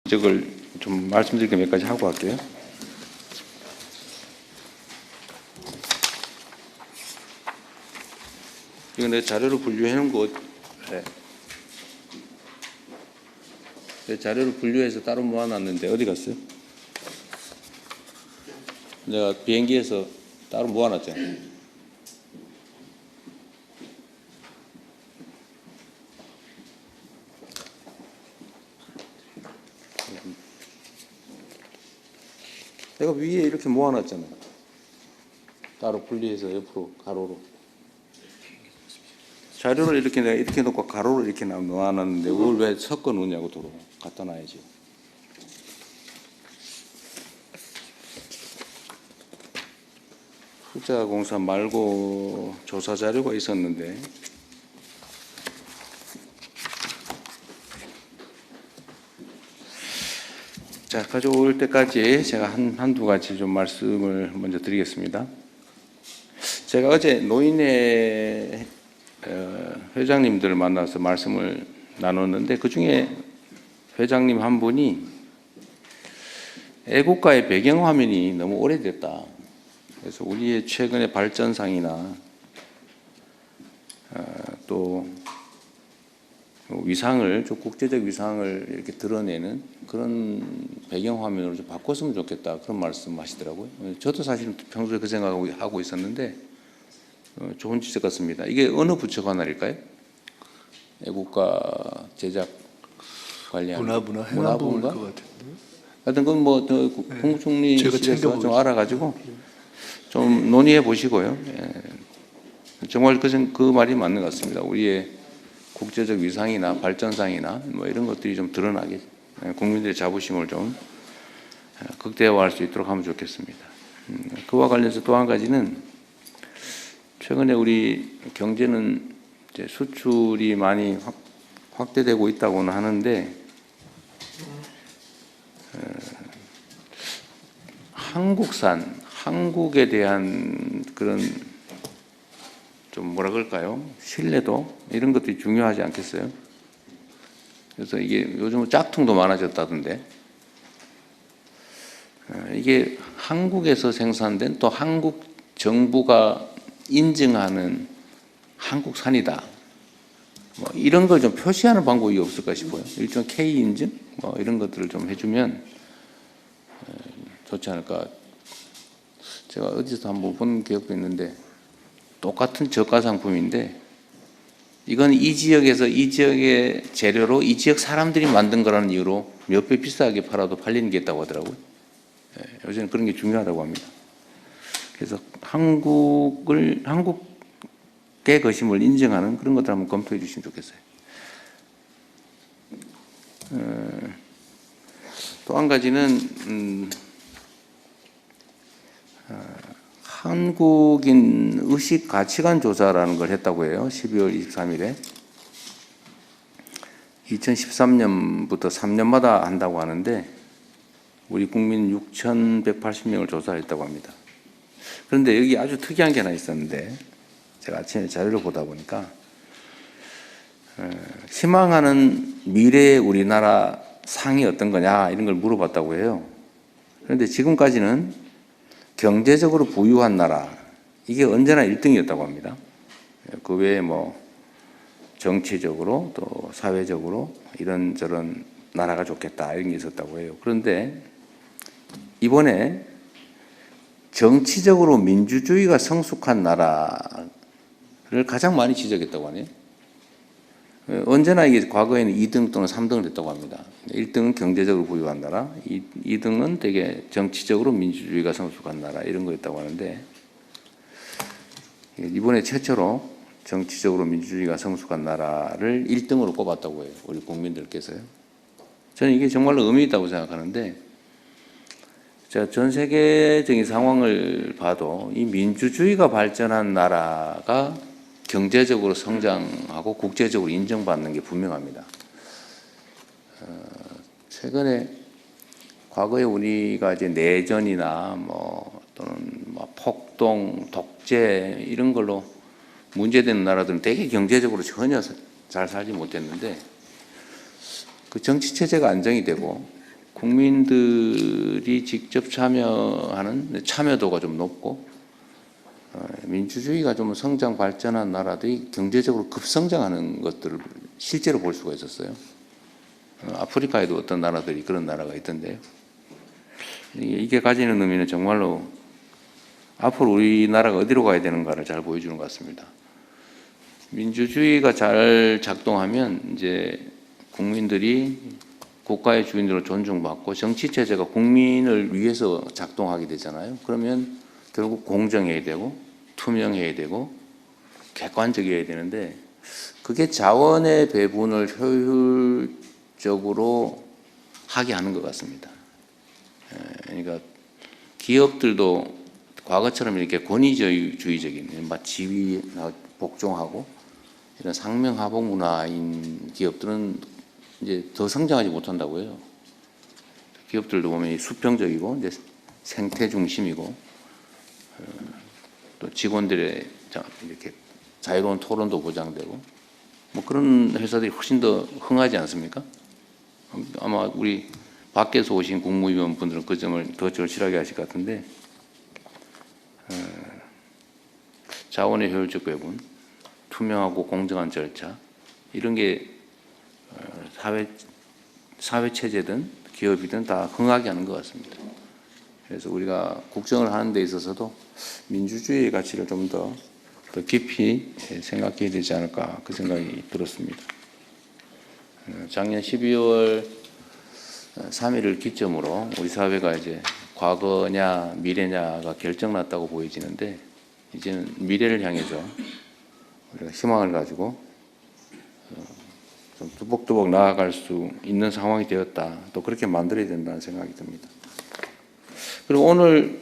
적을 좀 말씀드릴 거 몇 가지 하고 할게요. 이거 내 자료로 분류해 놓은 거. 네. 내 자료를 분류해서 따로 모아놨는데 어디 갔어요? 내가 비행기에서 따로 모아놨잖아요. 내가 위에 이렇게 모아놨잖아요. 따로 분리해서 옆으로 가로로. 자료를 이렇게 내가 이렇게 놓고 가로로 이렇게 놓아놨는데 그걸 왜 섞어 놓냐고 도로 갖다 놔야지. 후자공사 말고 조사 자료가 있었는데 자, 가져올 때까지 제가 한두 가지 좀 말씀을 먼저 드리겠습니다. 제가 어제 노인회 회장님들을 만나서 말씀을 나눴는데 그중에 회장님 한 분이 애국가의 배경화면이 너무 오래됐다. 그래서 우리의 최근의 발전상이나 또 위상을, 좀 국제적 위상을 이렇게 드러내는 그런 배경화면으로 좀 바꿨으면 좋겠다. 그런 말씀 하시더라고요. 저도 사실 평소에 그 생각을 하고 있었는데 좋은 지적 같습니다. 이게 어느 부처 관할일까요? 애국가 제작 관련 문화부인가? 것 같은데. 하여튼 그건 뭐 국무총리실에서 좀 알아가지고 좀 논의해 보시고요. 예. 정말 그 말이 맞는 것 같습니다. 우리의 국제적 위상이나 발전상이나 뭐 이런 것들이 좀 드러나게 국민들의 자부심을 좀 극대화할 수 있도록 하면 좋겠습니다. 그와 관련해서 또 한 가지는 최근에 우리 경제는 이제 수출이 많이 확대되고 있다고는 하는데 한국산, 한국에 대한 그런 좀 뭐라 그럴까요? 신뢰도 이런 것들이 중요하지 않겠어요? 그래서 이게 요즘 짝퉁도 많아졌다던데 이게 한국에서 생산된 또 한국 정부가 인증하는 한국산이다. 뭐 이런 걸 좀 표시하는 방법이 없을까 싶어요. 일종 K 인증 뭐 이런 것들을 좀 해주면 좋지 않을까. 제가 어디서 한번 본 기억도 있는데 똑같은 저가 상품인데 이건 이 지역에서 이 지역의 재료로 이 지역 사람들이 만든 거라는 이유로 몇 배 비싸게 팔아도 팔리는 게 있다고 하더라고요. 요새는 그런 게 중요하다고 합니다. 그래서 한국의 것임을 인정하는 그런 것들 한번 검토해 주시면 좋겠어요. 또 한 가지는 한국인 의식 가치관 조사라는 걸 했다고 해요. 12월 23일에. 2013년부터 3년마다 한다고 하는데 우리 국민 6,180명을 조사했다고 합니다. 그런데 여기 아주 특이한 게 하나 있었는데 제가 아침에 자료를 보다 보니까 희망하는 미래의 우리나라 상이 어떤 거냐 이런 걸 물어봤다고 해요. 그런데 지금까지는 경제적으로 부유한 나라 이게 언제나 1등이었다고 합니다. 그 외에 뭐 정치적으로 또 사회적으로 이런저런 나라가 좋겠다 이런 게 있었다고 해요. 그런데 이번에 정치적으로 민주주의가 성숙한 나라를 가장 많이 지적했다고 하네요. 언제나 이게 과거에는 2등 또는 3등을 했다고 합니다. 1등은 경제적으로 부유한 나라, 2등은 되게 정치적으로 민주주의가 성숙한 나라 이런 거였다고 하는데 이번에 최초로 정치적으로 민주주의가 성숙한 나라를 1등으로 꼽았다고 해요. 우리 국민들께서요. 저는 이게 정말로 의미 있다고 생각하는데 자, 전 세계적인 상황을 봐도 이 민주주의가 발전한 나라가 경제적으로 성장하고 국제적으로 인정받는 게 분명합니다. 최근에 과거에 우리가 이제 내전이나 뭐 또는 뭐 폭동, 독재 이런 걸로 문제되는 나라들은 되게 경제적으로 전혀 잘 살지 못했는데 그 정치 체제가 안정이 되고 국민들이 직접 참여하는 참여도가 좀 높고 민주주의가 좀 성장 발전한 나라들이 경제적으로 급성장하는 것들을 실제로 볼 수가 있었어요. 아프리카에도 어떤 나라들이 그런 나라가 있던데요. 이게 가지는 의미는 정말로 앞으로 우리나라가 어디로 가야 되는가를 잘 보여주는 것 같습니다. 민주주의가 잘 작동하면 이제 국민들이 국가의 주인으로 존중받고 정치 체제가 국민을 위해서 작동하게 되잖아요. 그러면 결국 공정해야 되고 투명해야 되고 객관적이어야 되는데 그게 자원의 배분을 효율적으로 하게 하는 것 같습니다. 그러니까 기업들도 과거처럼 이렇게 권위주의적인 지위 복종하고 이런 상명하복 문화인 기업들은 이제 더 성장하지 못한다고 해요. 기업들도 보면 수평적이고 이제 생태 중심이고 또 직원들의 이렇게 자유로운 토론도 보장되고 뭐 그런 회사들이 훨씬 더 흥하지 않습니까? 아마 우리 밖에서 오신 국무위원 분들은 그 점을 더 절실하게 하실 것 같은데 자원의 효율적 배분, 투명하고 공정한 절차 이런 게 사회 체제든 기업이든 다 흥하게 하는 것 같습니다. 그래서 우리가 국정을 하는 데 있어서도 민주주의의 가치를 좀 더 깊이 생각해야 되지 않을까 그 생각이 들었습니다. 작년 12월 3일을 기점으로 우리 사회가 이제 과거냐 미래냐가 결정났다고 보여지는데 이제는 미래를 향해서 우리가 희망을 가지고 좀 뚜벅뚜벅 나아갈 수 있는 상황이 되었다. 또 그렇게 만들어야 된다는 생각이 듭니다. 그리고 오늘